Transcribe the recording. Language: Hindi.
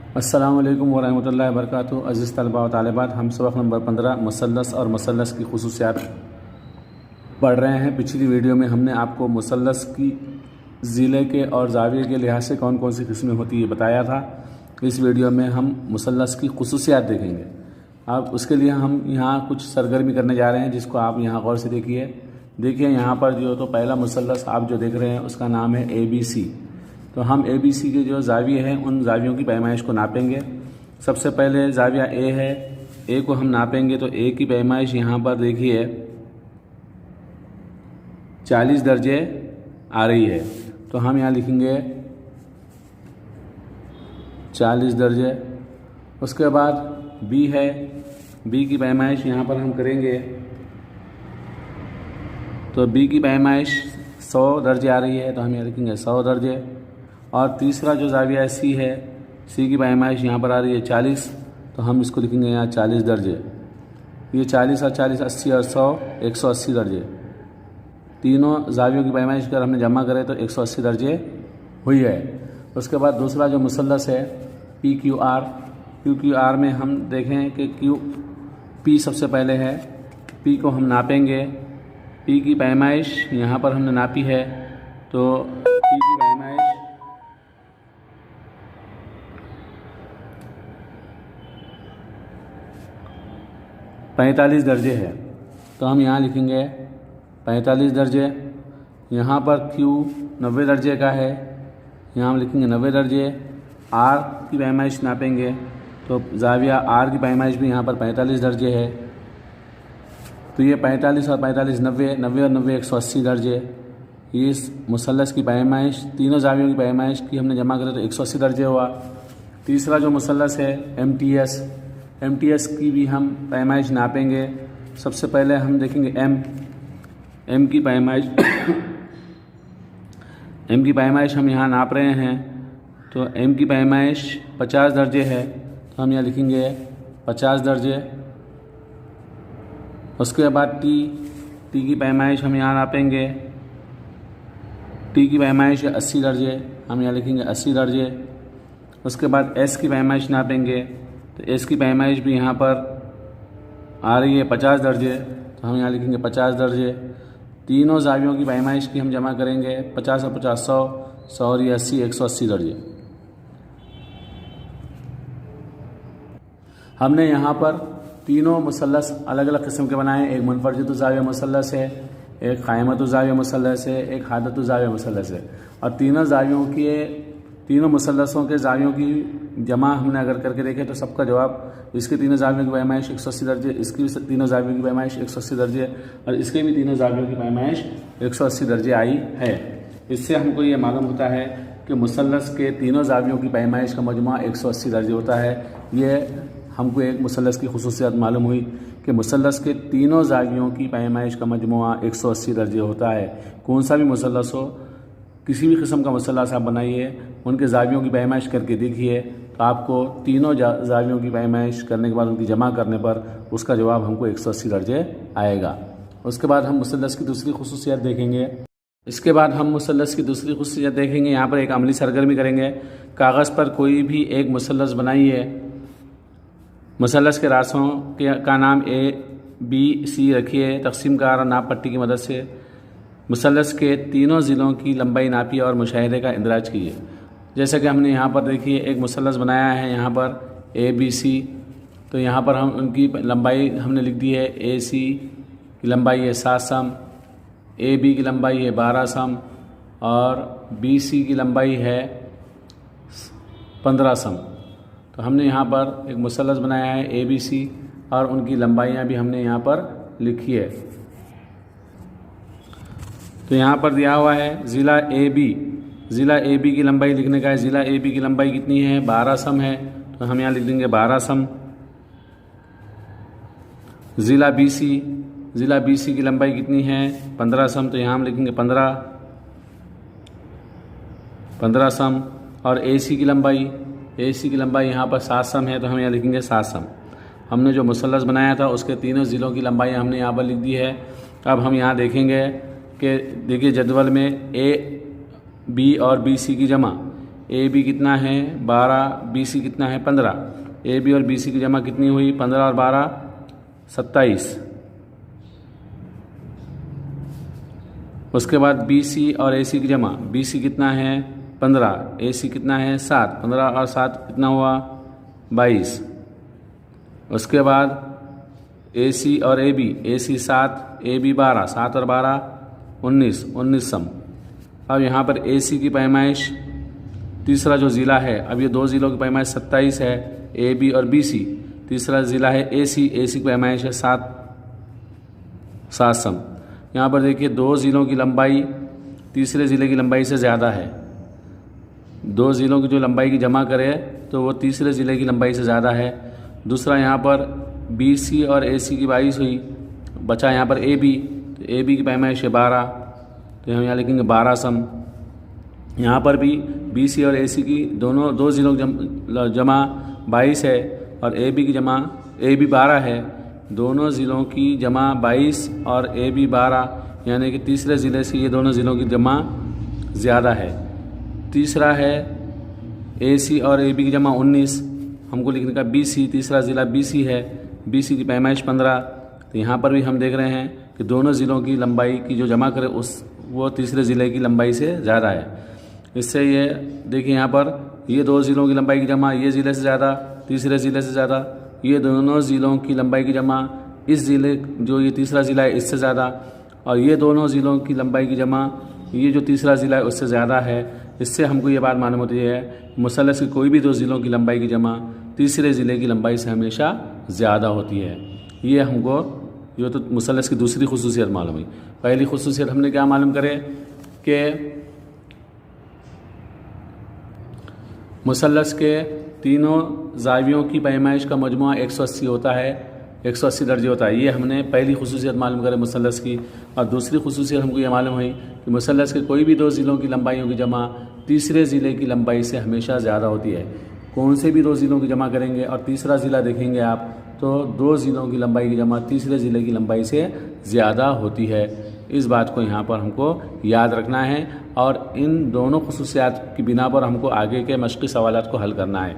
अस्सलामुअलैकुम वरहमतुल्लाहि वबरकातुहू। अज़ीज़ तलबा व तालिबात, हम सबक नंबर 15 मुसल्लस और मुसल्लस की खुसूसियात पढ़ रहे हैं। पिछली वीडियो में हमने आपको मुसल्लस की ज़िले के और ज़ाविये के लिहाज से कौन कौन सी किस्में होती है बताया था। इस वीडियो में हम मुसल्लस की खुसूसियात देखेंगे। अब उसके लिए हम यहाँ कुछ सरगर्मी करने जा रहे हैं, जिसको आप यहाँ गौर से देखिए यहाँ पर जो तो पहला मुसल्लस आप जो देख रहे हैं उसका नाम है ABC। तो हम ABC के जो ज़ाविये हैं उन ज़ावियों की पैमाइश को नापेंगे। सबसे पहले ज़ाविया A है, A को हम नापेंगे तो A की पैमाइश यहाँ पर देखिए 40 दर्जे आ रही है। तो हम यहाँ लिखेंगे 40 दर्जे। उसके बाद B है, B की पैमाइश यहाँ पर हम करेंगे तो B की पैमाइश 100 दर्जे आ रही है, तो हम यहाँ लिखेंगे 100 दर्जे। और तीसरा जो ज़ाविया C है, C की पैमाइश यहाँ पर आ रही है 40, तो हम इसको लिखेंगे यहाँ 40 दर्जे। ये 40 और 40 80 और 100 180 दर्जे। तीनों ज़ावियों की पैमाइश अगर हमने जमा करें तो 180 दर्जे हुई है। उसके बाद दूसरा जो मुसल्लस है PQR में हम देखें कि P सबसे पहले है। P को हम नापेंगे, P की पैमाइश यहाँ पर हमने नापी है तो P की पैमाइश 45 दर्जे है, तो हम यहाँ लिखेंगे 45 दर्जे। यहाँ पर Q 90 दर्जे का है, यहाँ हम लिखेंगे 90 दर्जे। R की पैमाइश नापेंगे तो ज़ाविया R की पैमाइश भी यहाँ पर 45 दर्जे है, तो ये 45 और 45 90, 90 और 90 180 दर्जे। ये इस मुसल्लस की पैमाइश तीनों ज़ावियों की पैमाइश की हमने जमा करें तो 180 दर्जे हुआ। तीसरा जो मुसल्लस है MTS की भी हम पैमाइश नापेंगे। सबसे पहले हम देखेंगे M की पैमाइश M की पैमाइश हम यहाँ नाप रहे हैं तो M की पैमाइश 50 दर्जे है, तो हम यहाँ लिखेंगे 50 दर्जे। उसके बाद T की पैमाइश हम यहाँ नापेंगे, T की पैमाइश 80 दर्जे, हम यहाँ लिखेंगे 80 दर्जे। उसके बाद S की पैमाइश नापेंगे तो S की पैमाइश भी यहाँ पर आ रही है 50 दर्जे, तो हम यहाँ लिखेंगे 50 दर्जे। तीनों ज़ावियों की पैमाइश की हम जमा करेंगे 50 और 50 100, 100 और 80 180 दर्जे। हमने यहाँ पर तीनों मुसल्लस अलग अलग किस्म के बनाए। एक मुनफरजतु ज़ाविया मुसल्लस है, एक क़ाइमतु ज़ाविया मुसल्लस है, एक हादतु ज़ाविया मुसल्लस है। और तीनों मुसल्लसों के ज़ावियों की जमा हमने अगर करके देखें तो सबका जवाब, इसके तीनों ज़ावियों की पैमाइश 180 दर्जे, इसकी भी तीनों ज़ावियों की पैमाइश 180 दर्जे और इसके भी तीनों ज़ावियों की पैमाइश 180 दर्जे आई है। इससे हमको ये मालूम होता है कि मुसल्लस के तीनों ज़ावियों की पैमाइश का मजमुआ 180 दर्जे होता है। ये हमको एक मुसल्लस की खुसूसियत मालूम हुई कि मुसल्लस के तीनों ज़ावियों की पैमाइश का मजमुआ 180 दर्जे होता है। कौन सा भी मुसल्लस हो, किसी भी किस्म का मुसल्लस आप बनाइए, उनके ज़ावियों की पैमाइश करके देखिए तो आपको तीनों ज़ावियों की पैमाइश करने के बाद उनकी जमा करने पर उसका जवाब हमको 180 दर्जे आएगा। उसके बाद हम मुसल्लस की दूसरी खुसूसियत देखेंगे। यहाँ पर एक अमली सरगर्मी करेंगे। कागज़ पर कोई भी एक मुसल्लस बनाइए। मुसल्लस के रास्तों का नाम ABC रखिए, तकसीम कार और नाप पट्टी की मदद से मुसल्लस के तीनों ज़िलों की लंबाई नापिए और मुशाहिदे का इंदराज कीजिए। जैसा कि हमने यहाँ पर देखिए एक मुसल्लस बनाया है यहाँ पर ABC, तो यहाँ पर हम उनकी लंबाई हमने लिख दी है। AC की लंबाई है 7 सम, AB की लंबाई है 12 सम और BC की लंबाई है 15 सम। तो हमने यहाँ पर एक मुसल्लस बनाया है ABC और उनकी लंबाइयाँ भी हमने यहाँ पर लिखी है। तो यहाँ पर दिया हुआ है ज़िला AB की लंबाई लिखने का है। ज़िला AB की लंबाई कितनी है? 12 सम है, तो हम यहाँ लिख देंगे 12 सम। ज़िला BC की लंबाई कितनी है? 15 सम, तो यहाँ हम लिखेंगे 15 सम। और AC की लंबाई यहाँ पर 7 सम है, तो हम यहाँ लिखेंगे 7 सम। हमने जो मुसल्लस बनाया था उसके तीनों ज़िलों की लंबाई हमने यहाँ पर लिख दी है। अब हम यहाँ देखेंगे कि देखिए जदवल में A, B और BC की जमा ए बी कितना है 12, बी सी कितना है 15। ए बी और बी सी की जमा कितनी हुई 15 और 12 27। उसके बाद बी सी और ए सी की जमा, बी सी कितना है 15, ए सी कितना है 7, 15 और 7 कितना हुआ 22। उसके बाद ए सी और A B, A C 7, A B 12, 7 और 12 19, 19 सम। अब यहाँ पर ए सी की पैमाइश तीसरा जो ज़िला है, अब ये दो ज़िलों की पैमाइश 27 है, ए बी और बी सी। तीसरा ज़िला है ए सी की पैमाइश है 7 सम। यहाँ पर देखिए दो ज़िलों की लंबाई तीसरे ज़िले की लंबाई से ज़्यादा है। दो ज़िलों की जो लंबाई की जमा करे तो वो तीसरे ज़िले की लंबाई से ज़्यादा है। दूसरा यहाँ पर बी सी और ए सी की 22 हुई, बचा यहाँ पर ए बी, तो ए बी की पैमाइश है 12, तो हम यहाँ लिखेंगे 12 सम। यहाँ पर भी बी सी और ए सी की दोनों दो ज़िलों की जमा 22 है और ए बी की जमा ए बी 12 है। दोनों ज़िलों की जमा 22 और ए बी 12, यानी कि तीसरे ज़िले से ये दोनों ज़िलों की जमा ज़्यादा है। तीसरा है ए सी और ए बी की जमा 19, हमको लिखने का बी सी, तीसरा ज़िला बी सी है, बी सी की पैमाइश 15। तो यहाँ पर भी हम देख रहे हैं कि दोनों ज़िलों की लंबाई की जो जमा करे वो तीसरे ज़िले की लंबाई से ज़्यादा है। इससे ये देखिए यहाँ पर ये दो ज़िलों की लंबाई की जमा ये ज़िले से ज़्यादा, तीसरे ज़िले से ज़्यादा, ये दोनों ज़िलों की लंबाई की जमा इस ज़िले जो ये तीसरा ज़िला है इससे ज़्यादा, और ये दोनों ज़िलों की लंबाई की जमा ये जो तीसरा ज़िला है उससे ज़्यादा है। इससे हमको ये बात मालूम होती है मुसल्लस की कोई भी दो ज़िलों की लंबाई की जमा तीसरे ज़िले की लंबाई से हमेशा ज़्यादा होती है। ये हमको ये तो मुसल्लस की दूसरी खुसूसियत मालूम हुई। पहली खुसूसियत हमने क्या मालूम करे कि मुसल्लस के तीनों ज़ावियों की पैमाइश का मजमुआ 180 होता है, 180 दर्जे होता है। ये हमने पहली खुसूसियत मालूम करे मुसल्लस की। और दूसरी खुसूसियत हमको ये मालूम हुई कि मुसल्लस के कोई भी दो ज़िलों की लंबाइयों की जमा तीसरे ज़िले की लंबाई से हमेशा ज़्यादा होती है। कौन से भी दो ज़िलों की जमा करेंगे और तीसरा ज़िला देखेंगे आप तो दो ज़िलों की लंबाई की जमा तीसरे ज़िले की लंबाई से ज़्यादा होती है। इस बात को यहाँ पर हमको याद रखना है और इन दोनों खुसूसियात की बिना पर हमको आगे के मश्क़ी सवालात को हल करना है।